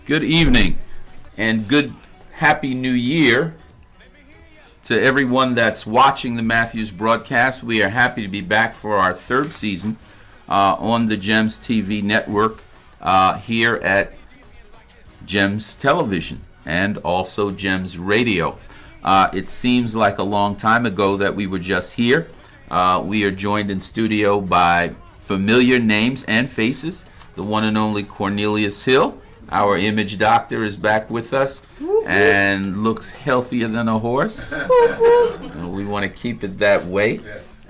Good evening and good happy new year to everyone that's watching the Matthews broadcast. We are happy to be back for our third season on the GEMS TV network here at GEMS Television and also GEMS Radio. It seems like a long time ago that we were just here. We are joined in studio by familiar names and faces. The one and only Cornelius Hill, our image doctor, is back with us and looks healthier than a horse. And we want to keep it that way.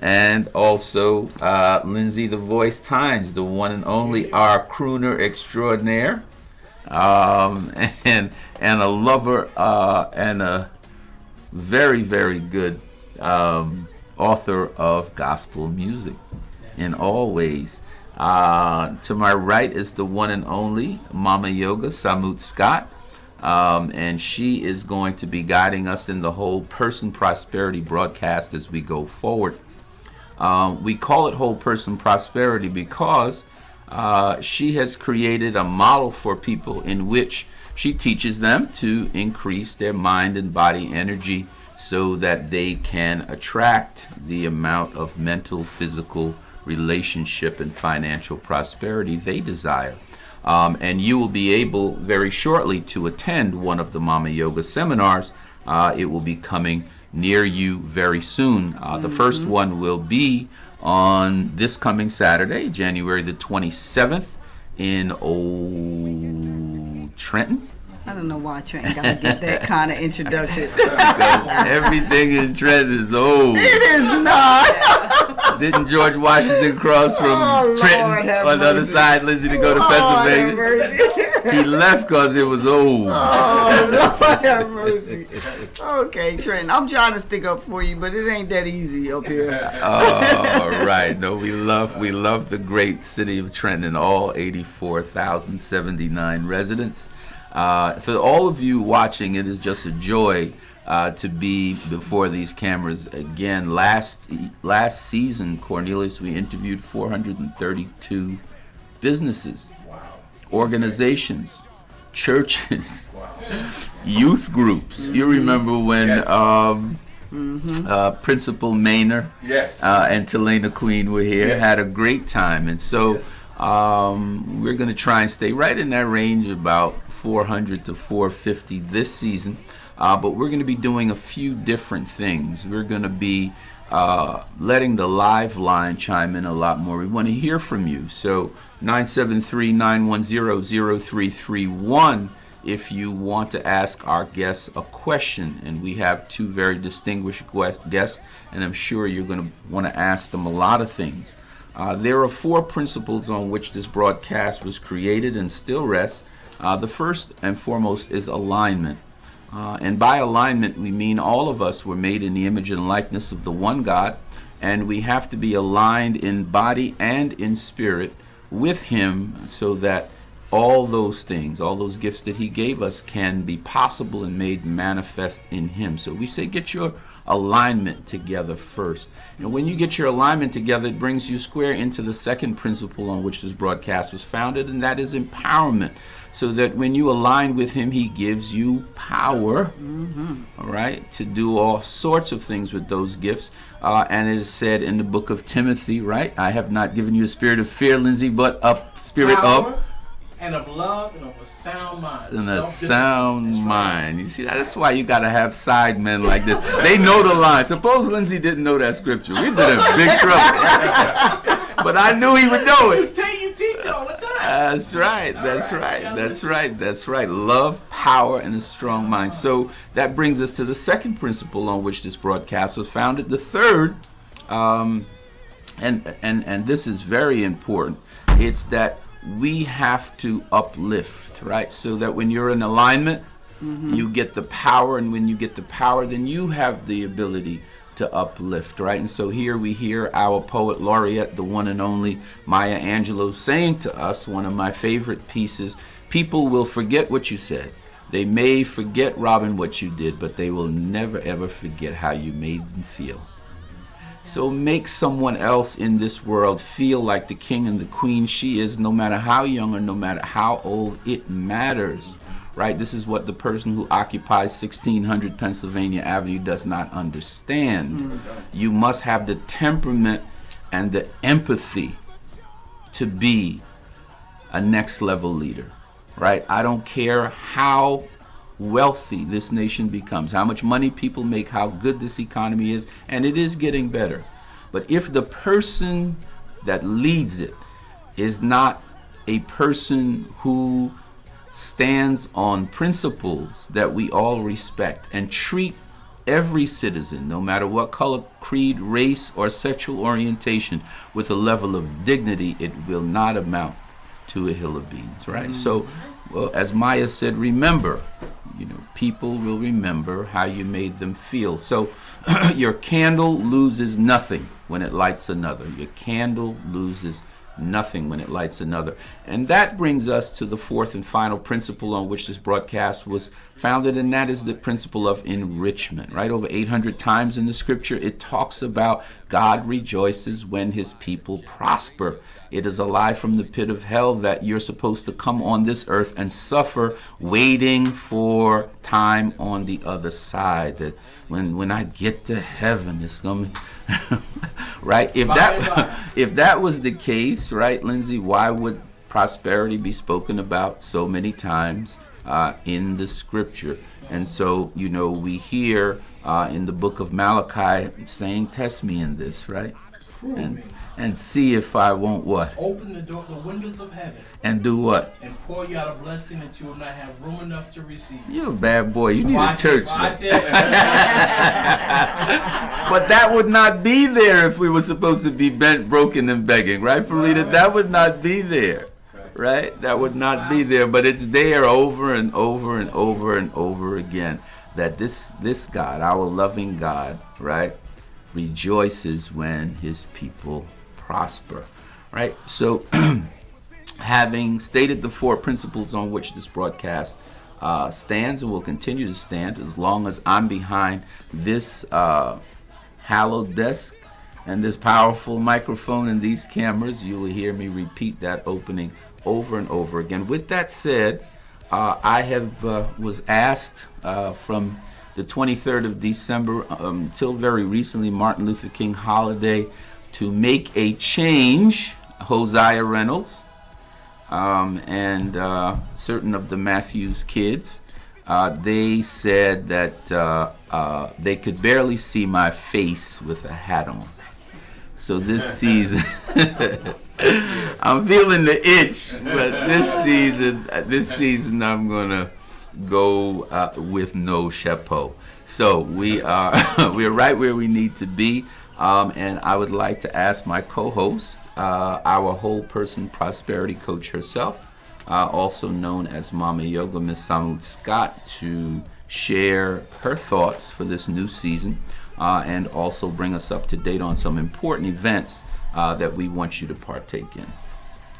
And also Lindsay the Voice Tynes, the one and only, our crooner extraordinaire, and a lover and a very, very good author of gospel music in all ways. To my right is the one and only Mama Yoga, Samut Scott, and she is going to be guiding us in the Whole Person Prosperity broadcast as we go forward. We call it Whole Person Prosperity because she has created a model for people in which she teaches them to increase their mind and body energy so that they can attract the amount of mental, physical, relationship, and financial prosperity they desire. And you will be able very shortly to attend one of the Mama Yoga seminars. It will be coming near you very soon. The first one will be on this coming Saturday, January the 27th in Old Trenton. I don't know why Trenton got to get that kind of introduction. Because everything in Trenton is old. It is not. Didn't George Washington cross from Trenton on the other side, Lindsay, to go to Pennsylvania? He left because it was old. Oh, Lord have mercy. Okay, Trenton, I'm trying to stick up for you, but it ain't that easy up here. All right. No, we love the great city of Trenton and all 84,079 residents. For all of you watching, it is just a joy to be before these cameras again. Last season, Cornelius, we interviewed 432 businesses, organizations, churches, youth groups. You remember when Principal Maynor and Telena Queen were here, had a great time. And so we're going to try and stay right in that range, about 400 to 450 this season, but we're going to be doing a few different things. We're going to be letting the live line chime in a lot more. We want to hear from you. So 973-910-0331 if you want to ask our guests a question. And we have two very distinguished guests, and I'm sure you're going to want to ask them a lot of things. There are four principles on which this broadcast was created and still rests. The first and foremost is alignment. And by alignment, we mean all of us were made in the image and likeness of the one God, and we have to be aligned in body and in spirit with Him so that all those things, all those gifts that He gave us can be possible and made manifest in Him. So we say get your alignment together first. And when you get your alignment together, it brings you square into the second principle on which this broadcast was founded, and that is empowerment. So that when you align with Him, He gives you power, all right, to do all sorts of things with those gifts. And it is said in the book of Timothy, right? I have not given you a spirit of fear, Lindsay, but a spirit power, of... and of love, and of a sound mind. And a sound mind. You see, that's why you got to have side men like this. They know the line. Suppose Lindsay didn't know that scripture. We'd been in big trouble. But I knew he would know it. You teach it all the time. That's right. That's right. Love, power, and a strong mind. So that brings us to the second principle on which this broadcast was founded. The third, and this is very important, it's that we have to uplift, right? So that when you're in alignment, you get the power, and when you get the power, then you have the ability to uplift, right? And so here we hear our poet laureate, the one and only Maya Angelou, saying to us one of my favorite pieces: people will forget what you said. They may forget, Robin, what you did, but they will never ever forget how you made them feel. So make someone else in this world feel like the king and the queen she is, no matter how young or no matter how old. It matters right? This is what the person who occupies 1600 Pennsylvania Avenue does not understand. You must have the temperament and the empathy to be a next level leader, right? I don't care how wealthy this nation becomes, how much money people make, how good this economy is, and it is getting better. But if the person that leads it is not a person who stands on principles that we all respect and treat every citizen, no matter what color, creed, race, or sexual orientation, with a level of dignity, it will not amount to a hill of beans, right? So, well, as Maya said, remember, people will remember how you made them feel. So your candle loses nothing when it lights another. Your candle loses nothing when it lights another. And that brings us to the fourth and final principle on which this broadcast was founded, and that is the principle of enrichment, right? Over 800 times in the scripture, it talks about God rejoices when his people prosper. It is a lie from the pit of hell that you're supposed to come on this earth and suffer waiting for time on the other side. That when I get to heaven, it's going to... right? If that was the case, right, Lindsay, why would prosperity be spoken about so many times in the scripture? And so, we hear in the book of Malachi saying, test me in this, right? And see if I won't what? Open the windows of heaven. And do what? And pour you out a blessing that you will not have room enough to receive. You're a bad boy. You need a church, man. Watch it. But that would not be there if we were supposed to be bent, broken, and begging, right, Felita? That would not be there, right? That would not be there. But it's there over and over and over and over again, that this God, our loving God, right, rejoices when his people prosper, right? So having stated the four principles on which this broadcast stands and will continue to stand as long as I'm behind this hallowed desk and this powerful microphone and these cameras, you will hear me repeat that opening over and over again. With that said, I was asked from the 23rd of December until very recently, Martin Luther King holiday, to make a change. Hosea Reynolds and certain of the Matthews kids, they said that they could barely see my face with a hat on. So this season, I'm feeling the itch, but this season I'm gonna go with no chapeau. So we're right where we need to be, and I would like to ask my co-host, our whole person prosperity coach herself, also known as Mama Yoga, Miss Samud Scott, to share her thoughts for this new season, and also bring us up to date on some important events that we want you to partake in.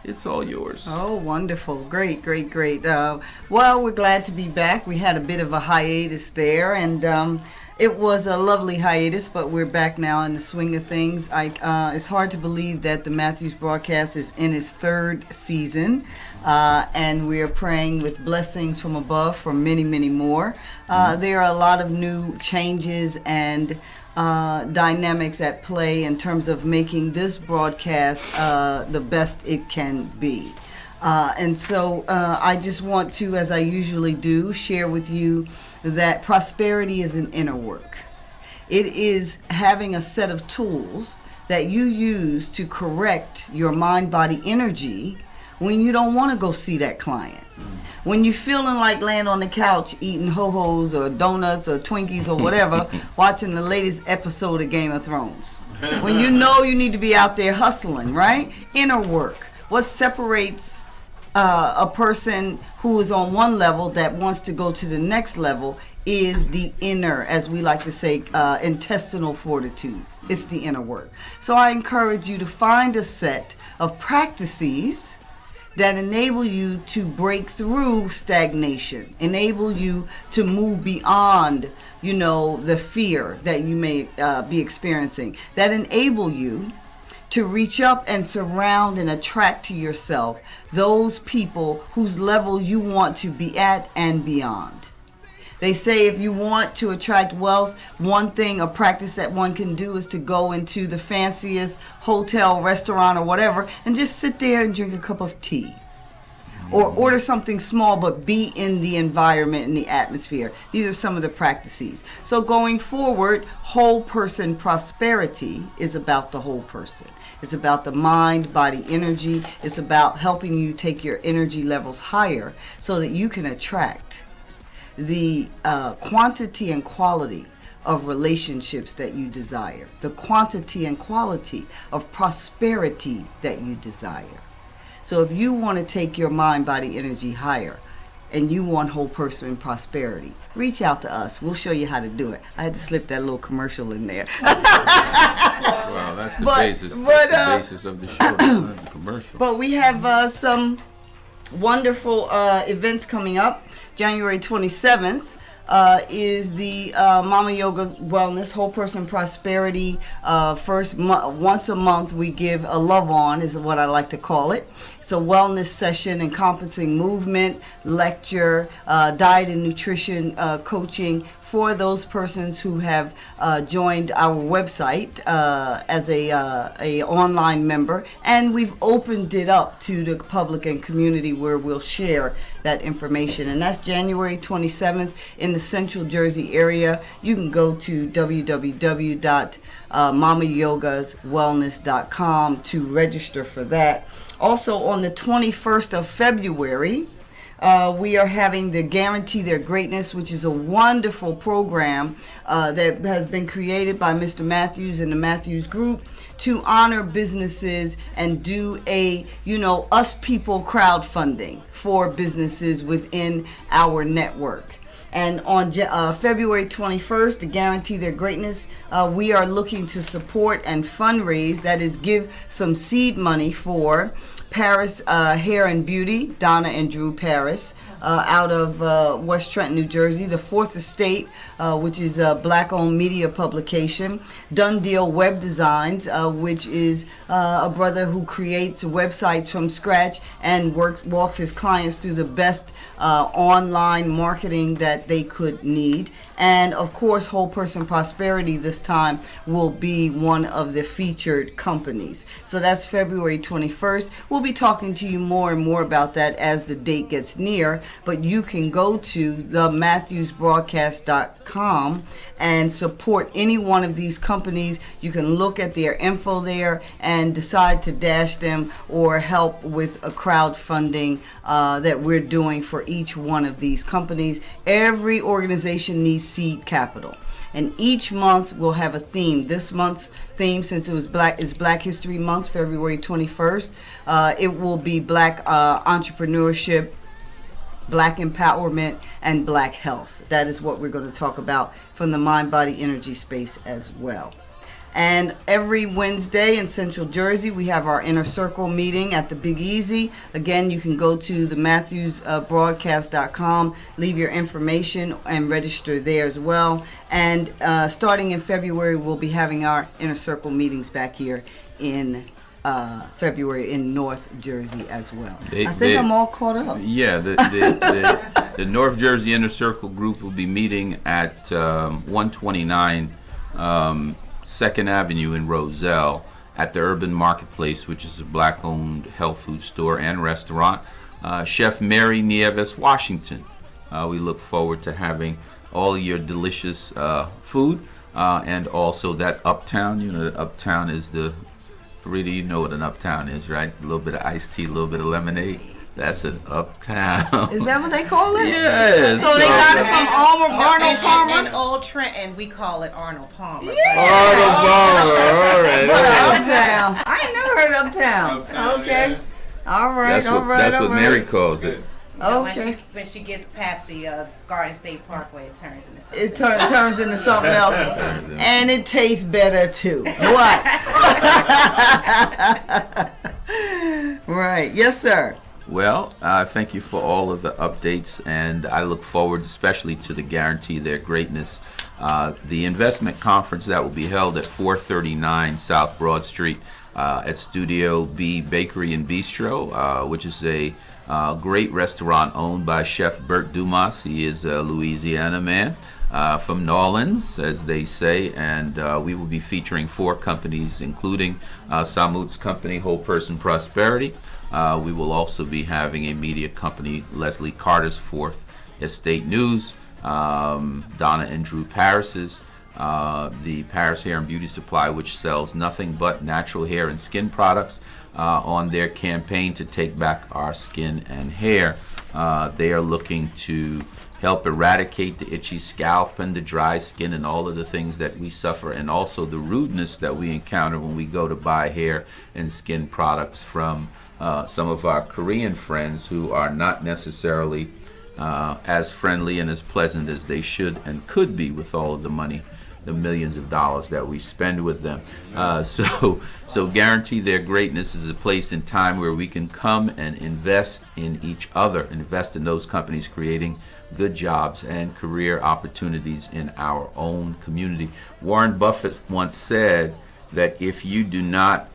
It's all yours. Oh, wonderful. Great. Well, we're glad to be back. We had a bit of a hiatus there, and it was a lovely hiatus, but we're back now in the swing of things. It's hard to believe that the Matthews broadcast is in its third season, and we're praying with blessings from above for many, many more. There are a lot of new changes and dynamics at play in terms of making this broadcast the best it can be. And so I just want to, as I usually do, share with you that prosperity is an inner work. It is having a set of tools that you use to correct your mind-body energy when you don't want to go see that client. When you're feeling like laying on the couch eating ho-hos or donuts or Twinkies or whatever, watching the latest episode of Game of Thrones. When you know you need to be out there hustling, right? Inner work. What separates a person who is on one level that wants to go to the next level is the inner, as we like to say, intestinal fortitude. It's the inner work. So I encourage you to find a set of practices that enable you to break through stagnation, enable you to move beyond, the fear that you may be experiencing, that enable you to reach up and surround and attract to yourself those people whose level you want to be at and beyond. They say if you want to attract wealth, one thing, a practice that one can do is to go into the fanciest hotel, restaurant, or whatever, and just sit there and drink a cup of tea. Or order something small, but be in the environment and the atmosphere. These are some of the practices. So going forward, whole person prosperity is about the whole person. It's about the mind, body, energy. It's about helping you take your energy levels higher so that you can attract the quantity and quality of relationships that you desire, the quantity and quality of prosperity that you desire. So if you want to take your mind, body, energy higher, and you want whole person prosperity, reach out to us. We'll show you how to do it. I had to slip that little commercial in there. Well, that's the basis. That's the basis of the show. It's not the commercial. But we have some wonderful events coming up. January 27th is the Mama Yoga Wellness Whole Person Prosperity. Once a month we give a love on, is what I like to call it. It's a wellness session encompassing movement, lecture, diet and nutrition coaching for those persons who have joined our website as a online member, and we've opened it up to the public and community where we'll share that information. And that's January 27th in the Central Jersey area. You can go to www.mamayogaswellness.com to register for that. Also on the 21st of February, we are having the Guarantee Their Greatness, which is a wonderful program that has been created by Mr. Matthews and the Matthews Group to honor businesses and do a, us people crowdfunding for businesses within our network. And on February 21st, to Guarantee Their Greatness, we are looking to support and fundraise, that is, give some seed money for Paris Hair and Beauty, Donna and Drew Paris, out of West Trenton, New Jersey. The Fourth Estate, which is a black-owned media publication. Done Deal Web Designs, which is a brother who creates websites from scratch and walks his clients through the best online marketing that they could need. And of course, Whole Person Prosperity this time will be one of the featured companies. So that's February 21st. We'll be talking to you more and more about that as the date gets near, but you can go to thematthewsbroadcast.com and support any one of these companies. You can look at their info there and decide to dash them or help with a crowdfunding that we're doing for each one of these companies. Every organization needs seed capital, and each month we'll have a theme. This month's theme, since it was Black History Month, February 21st, it will be Black entrepreneurship, Black empowerment, and Black health. That is what we're going to talk about from the mind, body, energy space as well. And every Wednesday in Central Jersey, we have our Inner Circle meeting at the Big Easy. Again, you can go to the MatthewsBroadcast.com, leave your information, and register there as well. And starting in February, we'll be having our Inner Circle meetings back here in February in North Jersey as well. I think I'm all caught up. Yeah, the North Jersey Inner Circle group will be meeting at 129 2nd Avenue in Roselle at the Urban Marketplace, which is a black-owned health food store and restaurant. Chef Mary Nieves Washington. We look forward to having all your delicious food, and also that Uptown. Uptown is the... Rita, you know what an Uptown is, right? A little bit of iced tea, a little bit of lemonade. That's an Uptown. Is that what they call it? Yes. So they got it from Arnold Palmer? In Old Trenton, we call it Arnold Palmer. Yeah. Arnold Palmer, all right. Uptown. I ain't never heard of Uptown. Okay. Yeah. All right, That's what Mary calls it. Okay. When she gets past the Garden State Parkway, it turns into something. It turns into something else. And it tastes better too. What? Right. Yes, sir. Well, thank you for all of the updates, and I look forward especially to the Guarantee Their Greatness, the investment conference that will be held at 439 South Broad Street at Studio B Bakery and Bistro, which is a great restaurant owned by Chef Bert Dumas. He is a Louisiana man. From Nolans, as they say, and we will be featuring 4 companies, including Samut's company, Whole Person Prosperity. We will also be having a media company, Leslie Carter's Fourth Estate News, Donna and Drew Paris's, the Paris Hair and Beauty Supply, which sells nothing but natural hair and skin products, on their campaign to take back our skin and hair. They are looking to help eradicate the itchy scalp and the dry skin and all of the things that we suffer, and also the rudeness that we encounter when we go to buy hair and skin products from some of our Korean friends who are not necessarily as friendly and as pleasant as they should and could be with all of the money, the millions of dollars that we spend with them. So Guarantee Their Greatness is a place and time where we can come and invest in each other, invest in those companies creating good jobs and career opportunities in our own community. Warren Buffett once said that if you do not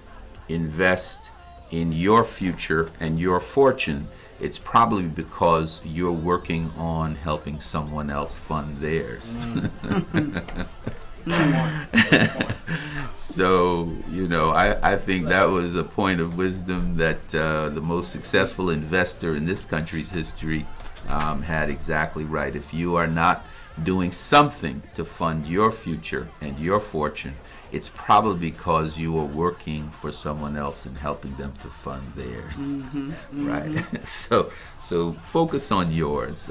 invest in your future and your fortune, it's probably because you're working on helping someone else fund theirs. So, I think that was a point of wisdom that the most successful investor in this country's history had exactly right. If you are not doing something to fund your future and your fortune, it's probably because you are working for someone else and helping them to fund theirs. Right? So focus on yours,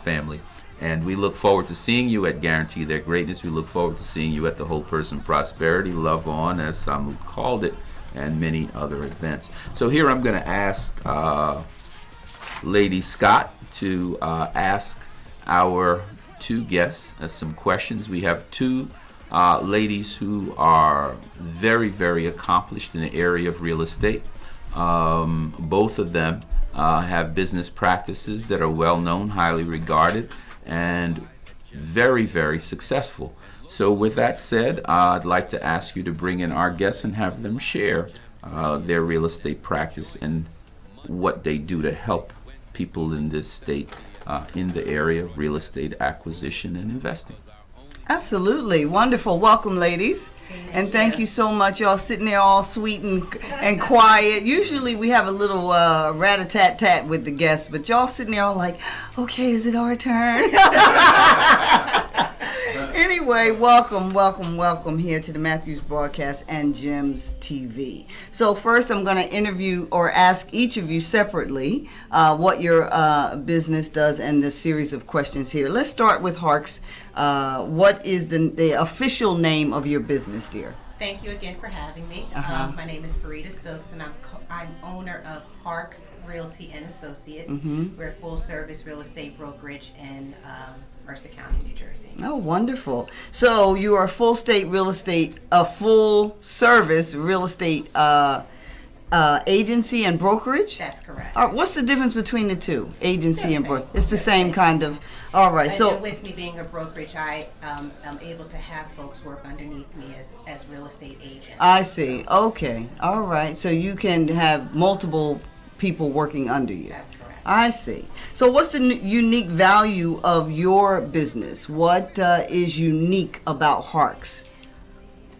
family. And we look forward to seeing you at Guarantee Their Greatness. We look forward to seeing you at the Whole Person Prosperity, Love On, as Samut called it, and many other events. So here I'm going to ask Lady Scott to ask our 2 guests some questions. We have 2 ladies who are very, very accomplished in the area of real estate. Both of them have business practices that are well known, highly regarded, and very, very successful. So with that said, I'd like to ask you to bring in our guests and have them share their real estate practice and what they do to help people in this state in the area of real estate acquisition and investing. Absolutely. Wonderful. Welcome, ladies. And thank you so much. Y'all sitting there all sweet and quiet. Usually we have a little rat-a-tat-tat with the guests, but y'all sitting there all like, okay, is it our turn? Anyway, welcome here to the Matthews Broadcast and Gems TV. So first I'm going to interview or ask each of you separately what your business does and the series of questions here. Let's start with Harks. What is the official name of your business, dear? Thank you again for having me. My name is Farida Stokes, and I'm owner of Harks Realty and Associates. We're a full-service real estate brokerage in Mercer County, New Jersey. Oh, wonderful. So you are a full-service real estate agency and brokerage? That's correct. What's the difference between the two, agency and brokerage? It's the Same. same kind of. All right. And So then with me being a brokerage, I am able to have folks work underneath me as real estate agents. I see. Okay. All right. So you can have multiple people working under you. That's correct. I see. So what's the unique value of your business? What is unique about Harks?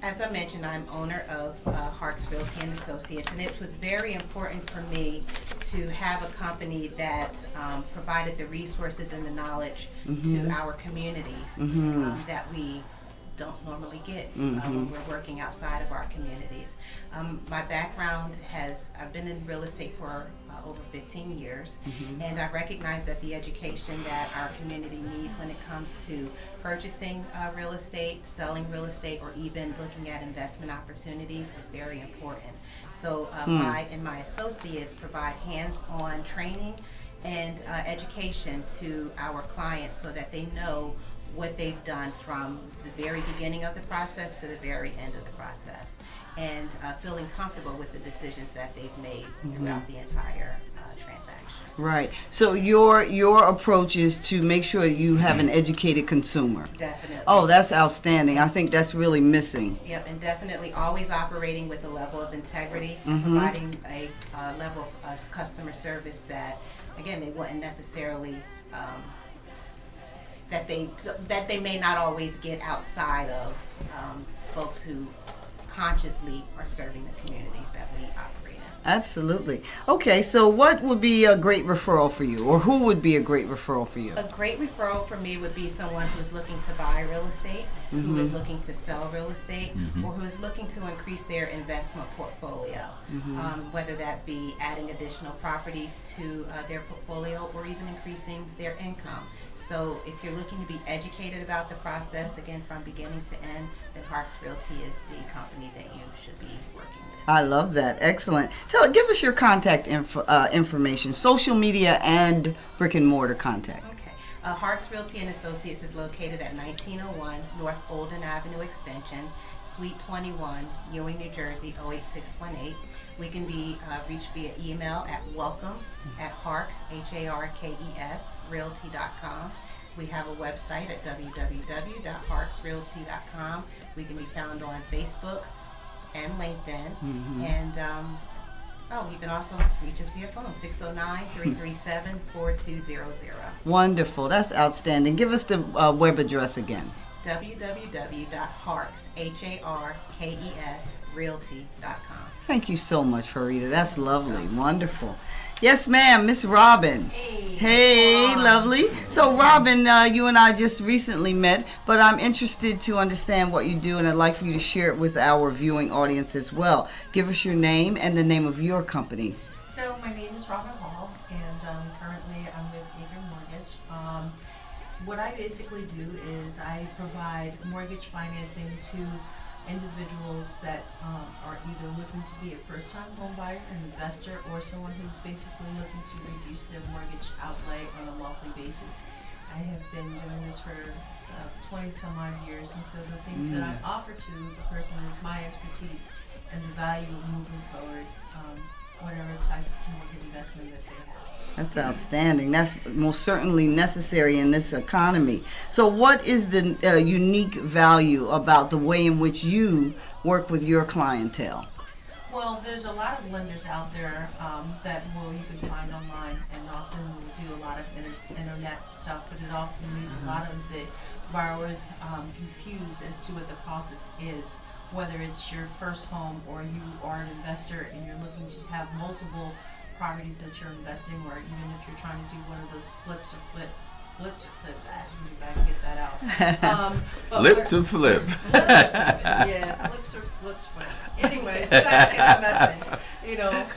As I mentioned, I'm owner of Harks Realty and Associates, and it was very important for me to have a company that provided the resources and the knowledge to our communities that we don't normally get when we're working outside of our communities. My background I've been in real estate for over 15 years, and I recognize that the education that our community needs when it comes to purchasing real estate, selling real estate, or even looking at investment opportunities is very important. So I and my associates provide hands-on training and education to our clients so that they know what they've done from the very beginning of the process to the very end of the process, and feeling comfortable with the decisions that they've made throughout the entire transaction. Right. So your approach is to make sure you have an educated consumer. Definitely. Oh, that's outstanding. I think that's really missing. Yep, and definitely always operating with a level of integrity, Mm-hmm. providing a level of customer service that, again, they wouldn't necessarily, that they may not always get outside of folks who consciously are serving the communities that we operate in. Absolutely. Okay, so what would be a great referral for you, or who would be a great referral for you? A great referral for me would be someone who's looking to buy real estate, who is looking to sell real estate, or who is looking to increase their investment portfolio, whether that be adding additional properties to their portfolio or even increasing their income. So if you're looking to be educated about the process, again, from beginning to end, then Harks Realty is the company that you should be working with. I love that. Excellent. Give us your contact information, social media and brick and mortar contact. Okay. Harks Realty and Associates is located at 1901 North Olden Avenue Extension, Suite 21, Ewing, New Jersey, 08618. We can be reached via email at welcome@harks, HARKES, realty.com. We have a website at www.harksrealty.com. We can be found on Facebook and LinkedIn. And you can also reach us via phone, 609-337-4200. Wonderful. That's outstanding. Give us the web address again. www.harks, HARKES, realty.com. Thank you so much, Farida. That's lovely. Wonderful. Yes, ma'am. Miss Robin. Hey, lovely. So, Robin, you and I just recently met, but I'm interested to understand what you do, and I'd like for you to share it with our viewing audience as well. Give us your name and the name of your company. So my name is Robin Hall, and currently I'm with Acre Mortgage. What I basically do is I provide mortgage financing to individuals that are either looking to be a first-time home buyer, an investor, or someone who's basically looking to reduce their mortgage outlay on a monthly basis. I have been doing this for 20 some odd years, and so the things that I offer to the person is my expertise and the value of moving forward whatever type of mortgage investment that they have. That's outstanding. That's most certainly necessary in this economy. So what is the unique value about the way in which you work with your clientele? Well, there's a lot of lenders out there that you can find online, and often will do a lot of internet stuff, but it often leaves a lot of the borrowers confused as to what the process is, whether it's your first home or you are an investor and you're looking to have multiple properties that you're investing, or even if you're trying to do one of those flips. I can get that out. Flip to flip. Yeah, flips or flips. But anyway, you guys get the message.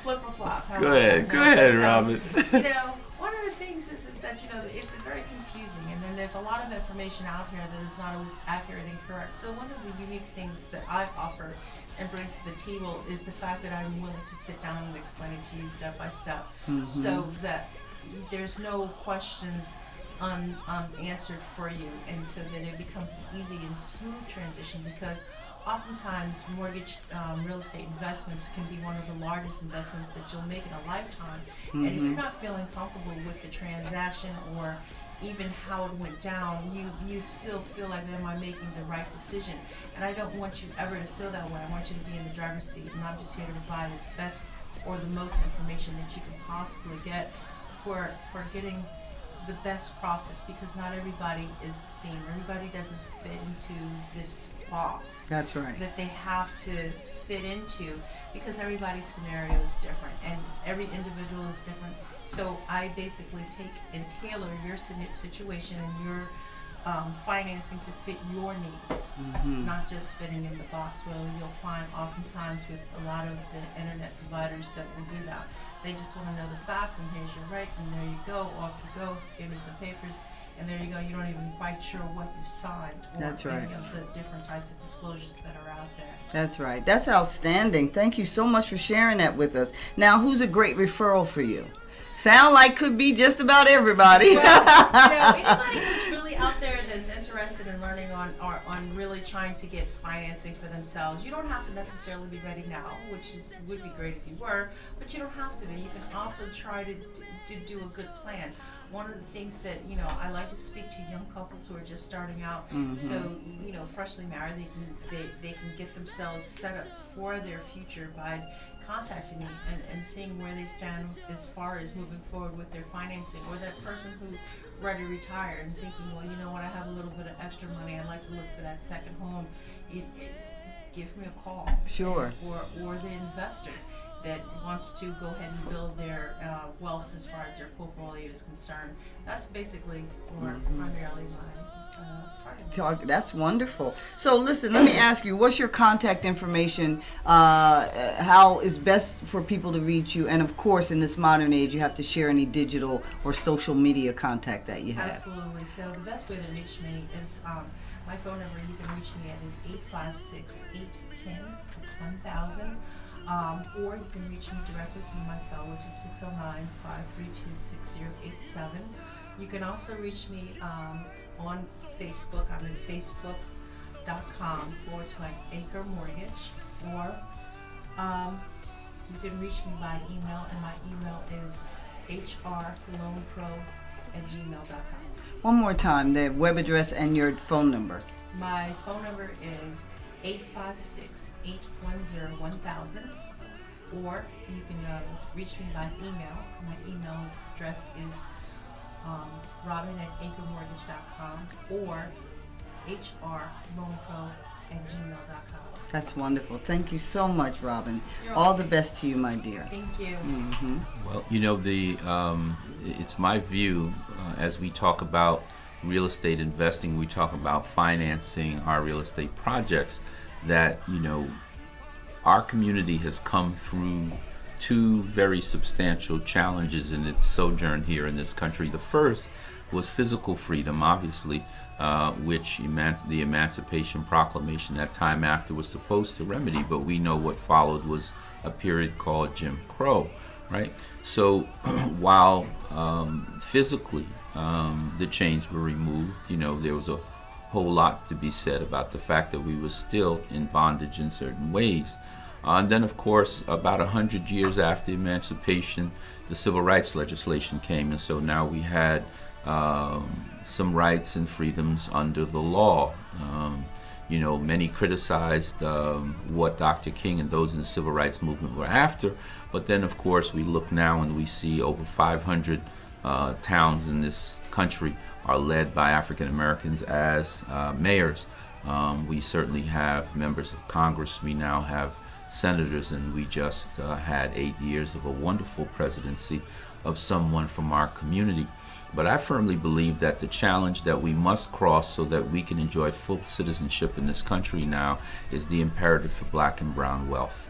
Flip or flop. Go ahead, Robin. One of the things is that it's very confusing, and then there's a lot of information out here that is not always accurate and correct. So one of the unique things that I offer and bring to the table is the fact that I'm willing to sit down and explain it to you step by step, so that there's no questions unanswered for you, and so that it becomes an easy and smooth transition, because oftentimes mortgage real estate investments can be one of the largest investments that you'll make in a lifetime. And if you're not feeling comfortable with the transaction or even how it went down, you still feel like, am I making the right decision? And I don't want you ever to feel that way. I want you to be in the driver's seat, and I'm just here to provide as best or the most information that you can possibly get for getting the best process, because not everybody is the same. Everybody doesn't fit into this box. That's right. That they have to fit into, because everybody's scenario is different and every individual is different. So I basically take and tailor your situation and your financing to fit your needs, not just fitting in the box. Well, you'll find oftentimes with a lot of the internet providers that will do that. They just want to know the facts, and here's your right, and there you go, off you go, give me some papers, and there you go. You don't even quite sure what you've signed, or That's right. any of the different types of disclosures that are out there. That's right. That's outstanding. Thank you so much for sharing that with us. Now, who's a great referral for you? Sound like could be just about everybody. Well, anybody who's really out there that's interested in learning on really trying to get financing for themselves. You don't have to necessarily be ready now, would be great if you were, but you don't have to be. You can also try to do a good plan. One of the things that, I like to speak to young couples who are just starting out. So, freshly married, they can get themselves set up for their future by contacting me and seeing where they stand as far as moving forward with their financing, or that person who's ready to retire and thinking, well, you know what, I have a little bit of extra money, I'd like to look for that second home. Give me a call. Sure. Or the investor that wants to go ahead and build their wealth as far as their portfolio is concerned. That's basically primarily my part. That's wonderful. So listen, let me ask you, what's your contact information? How is best for people to reach you? And of course, in this modern age, you have to share any digital or social media contact that you have. Absolutely. So the best way to reach me is my phone number. You can reach me at is 856-810-1000. Or you can reach me directly through my cell, which is 609-532-6087. You can also reach me on Facebook. I'm in facebook.com/Acre Mortgage. Or you can reach me by email, and my email is hrloanpro@gmail.com. One more time, the web address and your phone number. My phone number is 856-810-1000, or you can reach me by email. My email address is robin@acremortgage.com or hrloanpro@gmail.com. That's wonderful. Thank you so much, Robin. You're All the welcome. best to you, my dear. Thank you. Well, it's my view as we talk about real estate investing, we talk about financing our real estate projects, that, our community has come through two very substantial challenges in its sojourn here in this country. The first was physical freedom, obviously, which the Emancipation Proclamation that time after was supposed to remedy, but we know what followed was a period called Jim Crow, right? So while physically the chains were removed, there was a whole lot to be said about the fact that we were still in bondage in certain ways. And then, of course, about 100 years after emancipation, the civil rights legislation came, and so now we had some rights and freedoms under the law. Many criticized what Dr. King and those in the civil rights movement were after, but then, of course, we look now and we see over 500 towns in this country are led by African Americans as mayors. We certainly have members of Congress. We now have senators, and we just had 8 years of a wonderful presidency of someone from our community. But I firmly believe that the challenge that we must cross so that we can enjoy full citizenship in this country now is the imperative for black and brown wealth.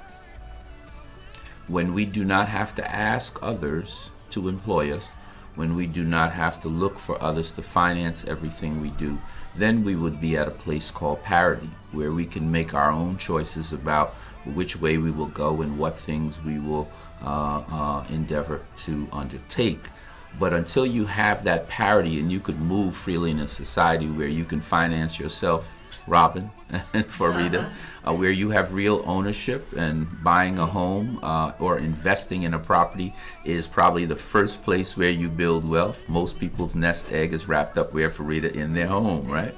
When we do not have to ask others to employ us, when we do not have to look for others to finance everything we do, then we would be at a place called parity, where we can make our own choices about which way we will go and what things we will endeavor to undertake. But until you have that parity and you could move freely in a society where you can finance yourself, Robin and Farida, where you have real ownership, and buying a home or investing in a property is probably the first place where you build wealth. Most people's nest egg is wrapped up where, Farida? In their home, right?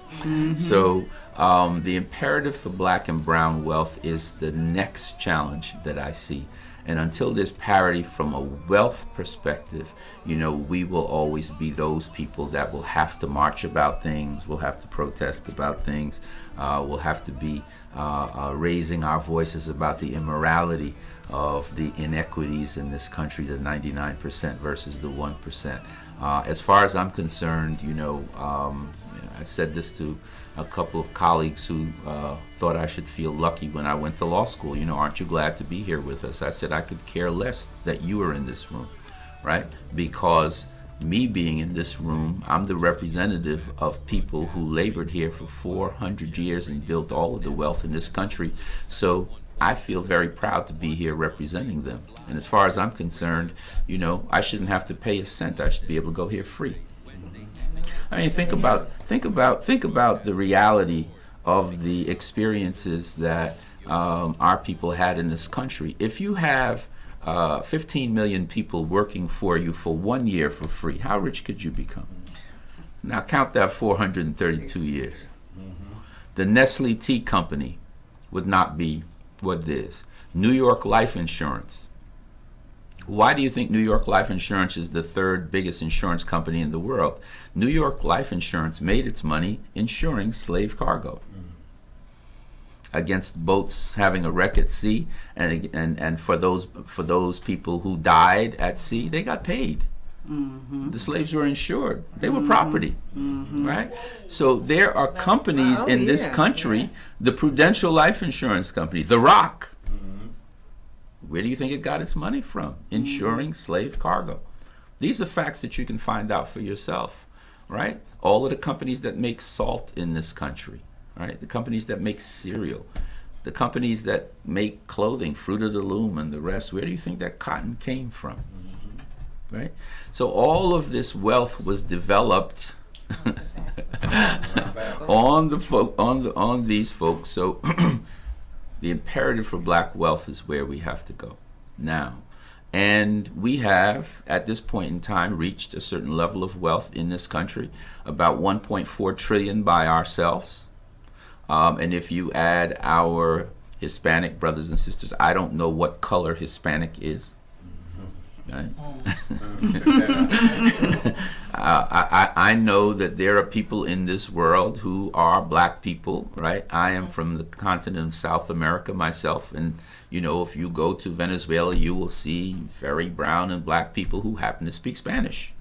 So the imperative for black and brown wealth is the next challenge that I see. And until there's parity from a wealth perspective, we will always be those people that will have to march about things, will have to protest about things, will have to be raising our voices about the immorality of the inequities in this country, the 99% versus the 1%. As far as I'm concerned, I said this to a couple of colleagues who thought I should feel lucky when I went to law school. Aren't you glad to be here with us? I said I could care less that you are in this room, right? Because me being in this room, I'm the representative of people who labored here for 400 years and built all of the wealth in this country. So I feel very proud to be here representing them. And as far as I'm concerned, I shouldn't have to pay a cent. I should be able to go here free. I mean, think about the reality of the experiences that our people had in this country. If you have 15 million people working for you for 1 year for free, how rich could you become? Now count that 432 years. The Nestle Tea Company would not be what it is. New York Life Insurance. Why do you think New York Life Insurance is the third biggest insurance company in the world? New York Life Insurance made its money insuring slave cargo against boats having a wreck at sea, and for those people who died at sea, they got paid. The slaves were insured. They were property, right? So there are companies in this country, the Prudential Life Insurance Company, The Rock. Where do you think it got its money from? Insuring slave cargo. These are facts that you can find out for yourself, right? All of the companies that make salt in this country, right? The companies that make cereal, the companies that make clothing, Fruit of the Loom and the rest, where do you think that cotton came from? Right? So all of this wealth was developed on these folks. So the imperative for black wealth is where we have to go now. And we have, at this point in time, reached a certain level of wealth in this country, about 1.4 trillion by ourselves. And if you add our Hispanic brothers and sisters, I don't know what color Hispanic is. Right? I know that there are people in this world who are black people, right? I am from the continent of South America myself, and you know, if you go to Venezuela, you will see very brown and black people who happen to speak Spanish.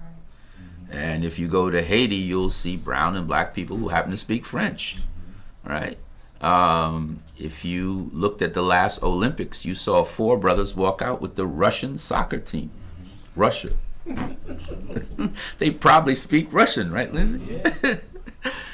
And if you go to Haiti, you'll see brown and black people who happen to speak French, right? If you looked at the last Olympics, you saw 4 brothers walk out with the Russian soccer team. Russia. They probably speak Russian, right, Lindsay? Yeah.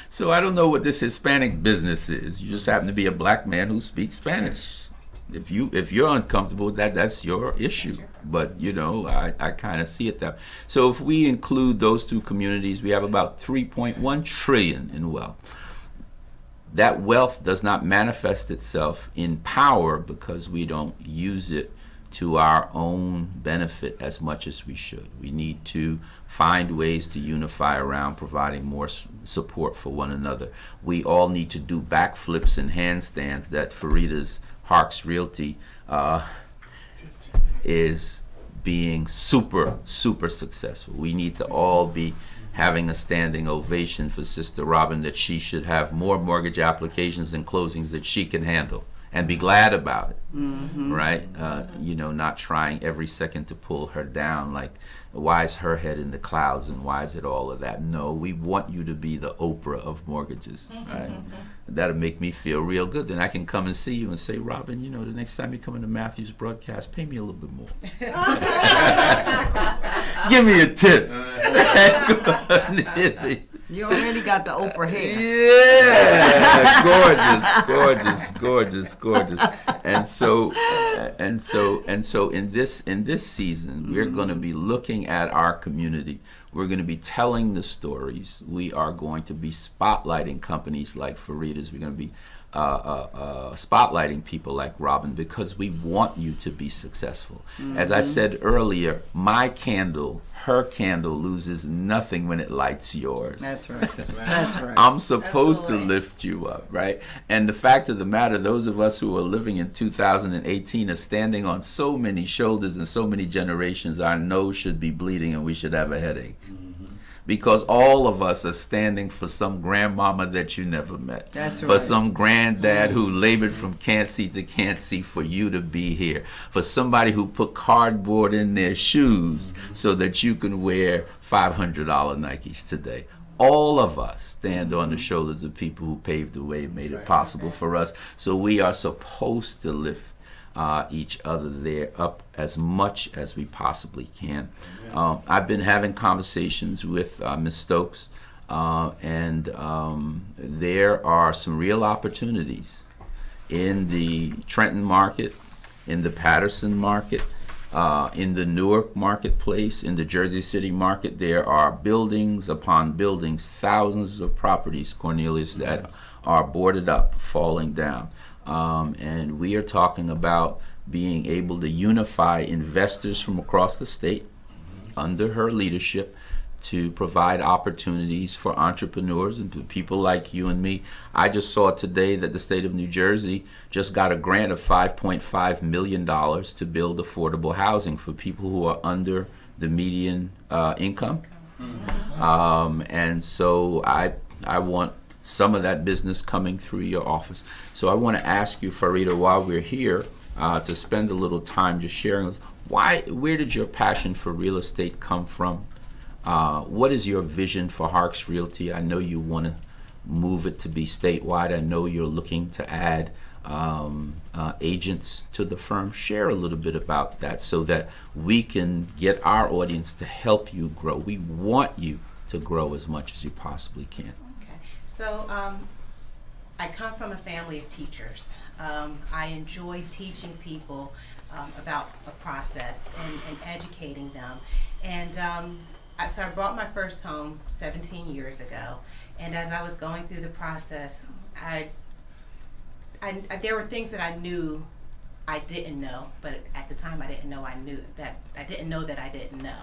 So I don't know what this Hispanic business is. You just happen to be a black man who speaks Spanish. If you're uncomfortable with that, that's your issue. But you know, I kind of see it that. So if we include those two communities, we have about 3.1 trillion in wealth. That wealth does not manifest itself in power because we don't use it to our own benefit as much as we should. We need to find ways to unify around providing more support for one another. We all need to do backflips and handstands that Farida's Harks Realty is being super successful. We need to all be having a standing ovation for Sister Robin, that she should have more mortgage applications and closings that she can handle and be glad about it, right? You know, not trying every second to pull her down, like, why is her head in the clouds and why is it all of that? No, we want you to be the Oprah of mortgages, right? That'll make me feel real good. Then I can come and see you and say, Robin, you know, the next time you come into Matthew's broadcast, pay me a little bit more. Give me a tip. You already got the Oprah hair. Yeah, gorgeous. And so in this season, we're going to be looking at our community. We're going to be telling the stories. We are going to be spotlighting companies like Farida's. We're going to be spotlighting people like Robin, because we want you to be successful. As I said earlier, my candle, her candle, loses nothing when it lights yours. That's right. That's right. I'm supposed to lift you up, right? And the fact of the matter, those of us who are living in 2018 are standing on so many shoulders and so many generations. Our nose should be bleeding and we should have a headache. Because all of us are standing for some grandmama that you never met. That's right. For some granddad who labored from can't see to can't see for you to be here. For somebody who put cardboard in their shoes so that you can wear $500 Nikes today. All of us stand on the shoulders of people who paved the way and made it possible for us. So we are supposed to lift each other there up as much as we possibly can. I've been having conversations with Ms. Stokes, and there are some real opportunities in the Trenton market, in the Patterson market, In the Newark marketplace, in the Jersey City market, there are buildings upon buildings, thousands of properties, Cornelius, that are boarded up, falling down. And we are talking about being able to unify investors from across the state under her leadership to provide opportunities for entrepreneurs and to people like you and me. I just saw today that the state of New Jersey just got a grant of $5.5 million to build affordable housing for people who are under the median income. And so I want some of that business coming through your office. So I want to ask you, Farida, while we're here, to spend a little time just sharing with us, where did your passion for real estate come from? What is your vision for Harks Realty? I know you want to move it to be statewide. I know you're looking to add agents to the firm. Share a little bit about that so that we can get our audience to help you grow. We want you to grow as much as you possibly can. Okay. So I come from a family of teachers. I enjoy teaching people about a process and educating them. And so I bought my first home 17 years ago, and as I was going through the process, there were things that I knew I didn't know, but at the time I didn't know I knew that I didn't know that I didn't know.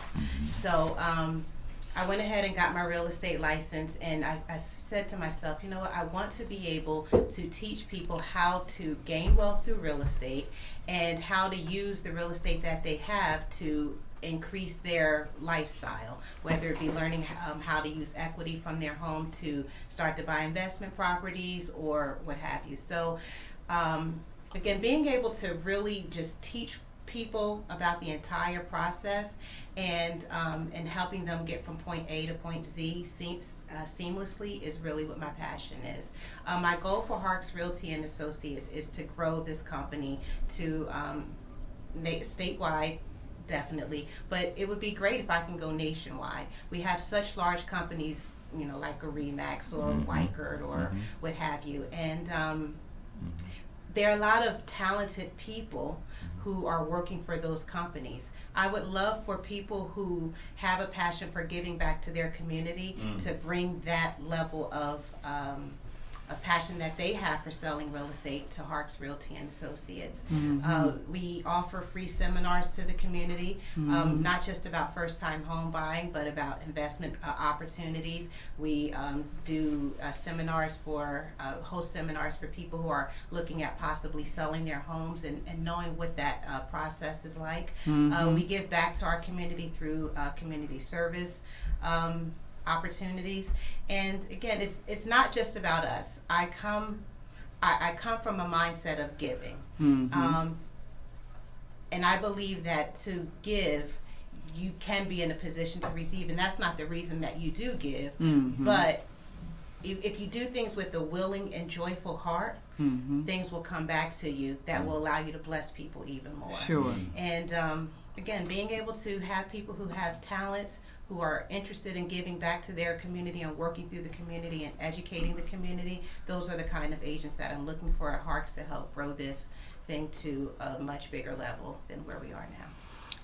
So I went ahead and got my real estate license, and I said to myself, you know what, I want to be able to teach people how to gain wealth through real estate and how to use the real estate that they have to increase their lifestyle, whether it be learning how to use equity from their home to start to buy investment properties or what have you. So again, being able to really just teach people about the entire process and helping them get from point A to point Z seamlessly is really what my passion is. My goal for Harks Realty and Associates is to grow this company to statewide, definitely, but it would be great if I can go nationwide. We have such large companies, you know, like a Remax or Weichert or what have you, and there are a lot of talented people who are working for those companies. I would love for people who have a passion for giving back to their community to bring that level of passion that they have for selling real estate to Harks Realty and Associates. We offer free seminars to the community, not just about first-time home buying, but about investment opportunities. We do seminars host seminars for people who are looking at possibly selling their homes and knowing what that process is like. We give back to our community through community service opportunities, and again, it's not just about us. I come from a mindset of giving, and I believe that to give, you can be in a position to receive, and that's not the reason that you do give, but if you do things with a willing and joyful heart, things will come back to you that will allow you to bless people even more. Sure. And again, being able to have people who have talents, who are interested in giving back to their community and working through the community and educating the community, those are the kind of agents that I'm looking for at Harks to help grow this thing to a much bigger level than where we are now.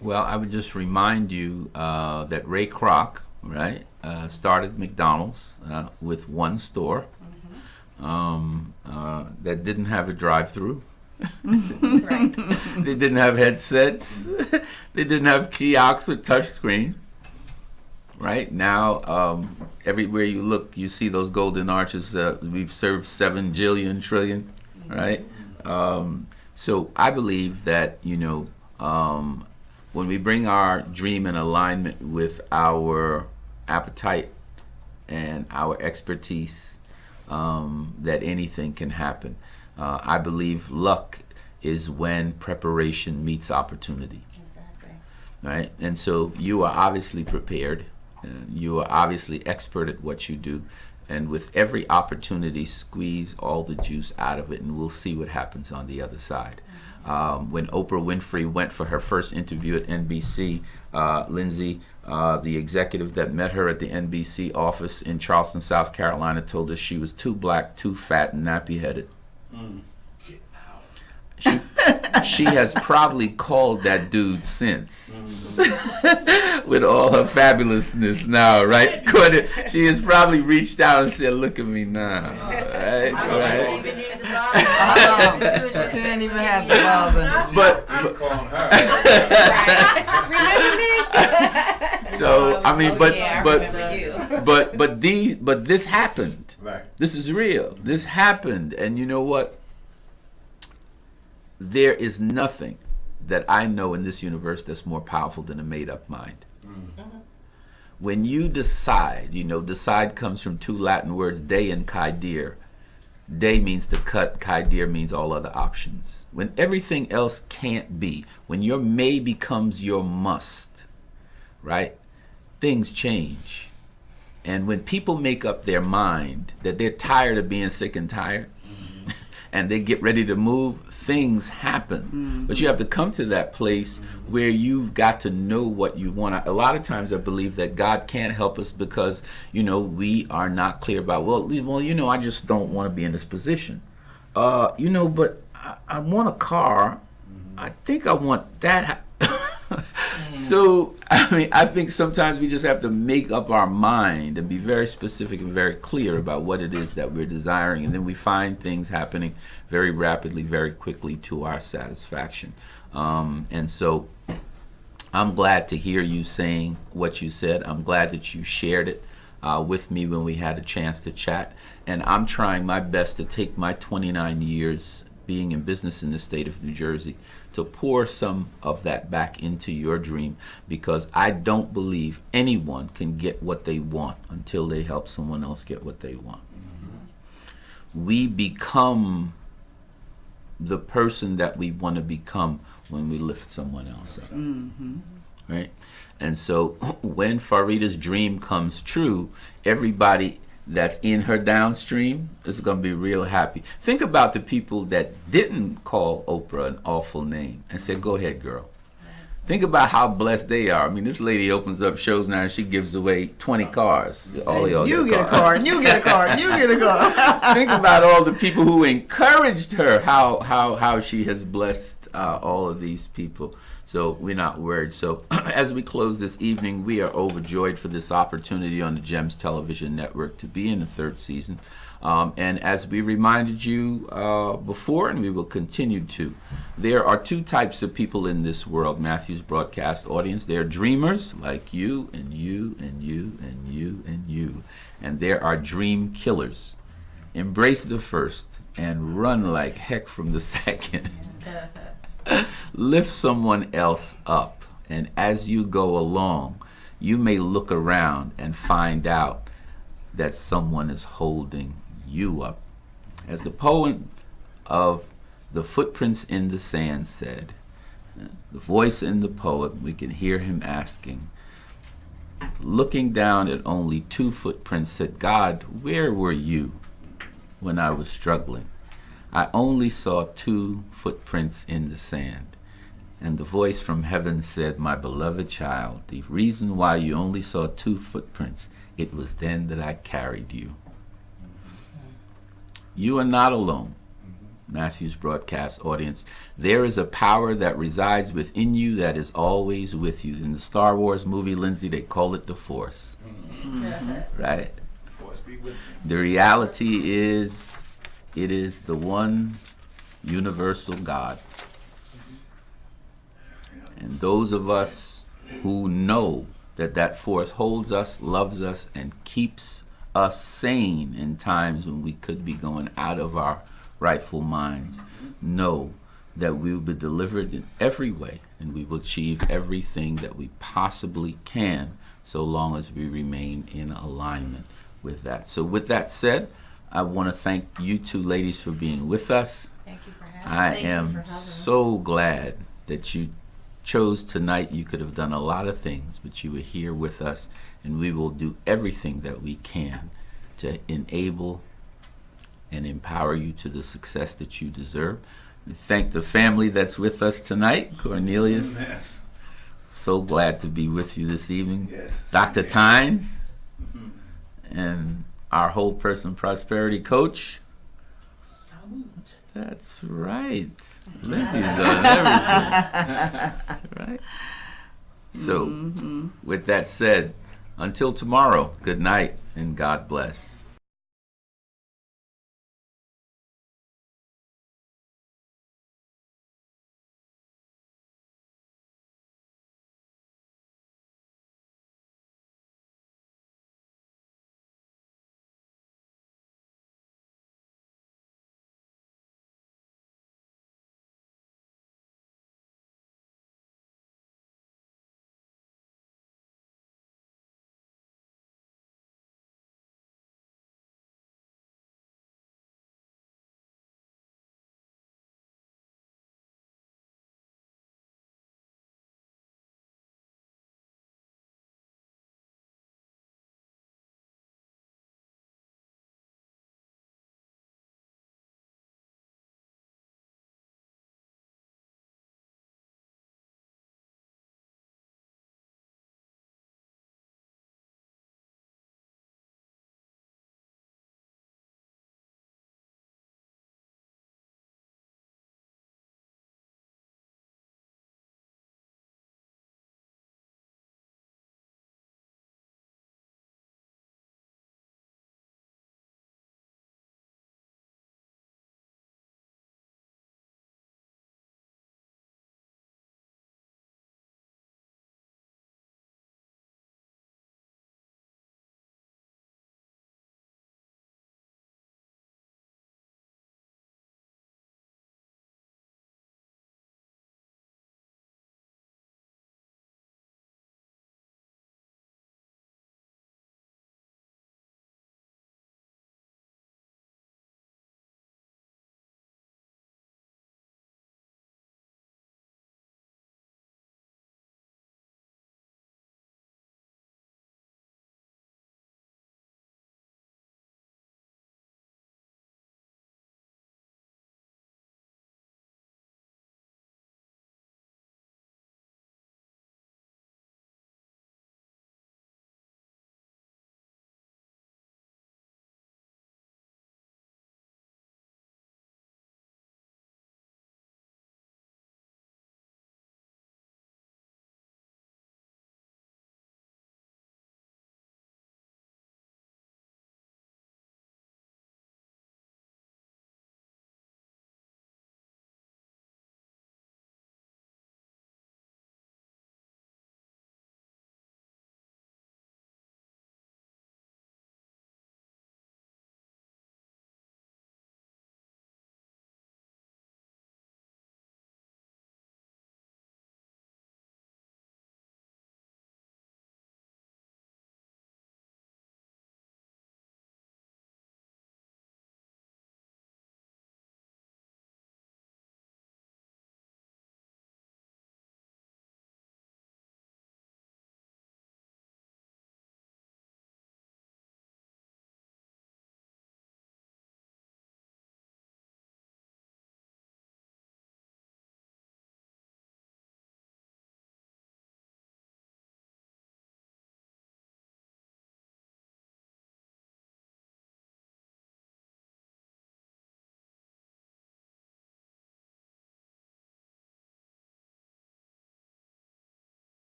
Well, I would just remind you that Ray Kroc, right, started McDonald's with one store that didn't have a drive-through. Right. They didn't have headsets. They didn't have kiosks with touchscreen. Right now, everywhere you look, you see those golden arches. We've served 7 jillion trillion, right? So I believe that, you know, when we bring our dream in alignment with our appetite and our expertise, that anything can happen. I believe luck is when preparation meets opportunity. Exactly. Right? And so you are obviously prepared. You are obviously expert at what you do. And with every opportunity, squeeze all the juice out of it, and we'll see what happens on the other side. When Oprah Winfrey went for her first interview at NBC, Lindsay, the executive that met her at the NBC office in Charleston, South Carolina, told us she was too black, too fat, and nappy-headed. Get out. she has probably called that dude since. With all her fabulousness now, right? She has probably reached out and said, "Look at me now." Right? I don't Right? think she even needs to bother. She didn't even have to bother. He's calling her. Remember me? So I mean, Oh, yeah, I remember you. but this happened. Right. This is real. This happened, and you know what? There is nothing that I know in this universe that's more powerful than a made-up mind. When you decide, decide comes from two Latin words, de and kaidir. De means to cut, kaidir means all other options. When everything else can't be, when your may becomes your must, right? Things change. And when people make up their mind that they're tired of being sick and tired, and they get ready to move, things happen. But you have to come to that place where you've got to know what you want. A lot of times I believe that God can't help us because, we are not clear about, I just don't want to be in this position. But I want a car. I think I want that. So, I think sometimes we just have to make up our mind and be very specific and very clear about what it is that we're desiring. And then we find things happening very rapidly, very quickly to our satisfaction. And so I'm glad to hear you saying what you said. I'm glad that you shared it with me when we had a chance to chat. And I'm trying my best to take my 29 years being in business in the state of New Jersey to pour some of that back into your dream, because I don't believe anyone can get what they want until they help someone else get what they want. We become the person that we want to become when we lift someone else up. Right? And so when Farida's dream comes true, everybody that's in her downstream is going to be real happy. Think about the people that didn't call Oprah an awful name and said, "Go ahead, girl." Think about how blessed they are. I mean, this lady opens up shows now and she gives away 20 cars. All of y'all You get a car, and you get a car, and you get a car. Think about all the people who encouraged her, how she has blessed all of these people. So we're not worried. So as we close this evening, we are overjoyed for this opportunity on the GEMS Television Network to be in the third season. And as we reminded you before, and we will continue to, there are two types of people in this world, Matthew's broadcast audience. There are dreamers like you and you and you and you and you. And there are dream killers. Embrace the first and run like heck from the second. Lift someone else up, and as you go along, you may look around and find out that someone is holding you up. As the poem of The Footprints in the Sand said, the voice in the poem, we can hear him asking, looking down at only 2 footprints, said, "God, where were you when I was struggling? I only saw 2 footprints in the sand." And the voice from heaven said, "My beloved child, the reason why you only saw 2 footprints, it was then that I carried you." You are not alone, Matthew's broadcast audience. There is a power that resides within you that is always with you. In the Star Wars movie, Lindsay, they call it the Force. Right? Force be with you. The reality is, it is the one universal God. And those of us who know that that force holds us, loves us, and keeps us sane in times when we could be going out of our rightful minds, know that we will be delivered in every way, and we will achieve everything that we possibly can, so long as we remain in alignment with that. So with that said, I want to thank you 2 ladies for being with us. Thank you for having I Thank you am for having us. so glad that you chose tonight. You could have done a lot of things, but you were here with us, and we will do everything that we can to enable and empower you to the success that you deserve. We thank the family that's with us tonight. Cornelius, Yes. so glad to be with you this evening. Yes. Dr. Tynes, and our whole person prosperity coach. Salute. That's right. Lindsay's on everything. Right? So, with that said, until tomorrow, good night and God bless.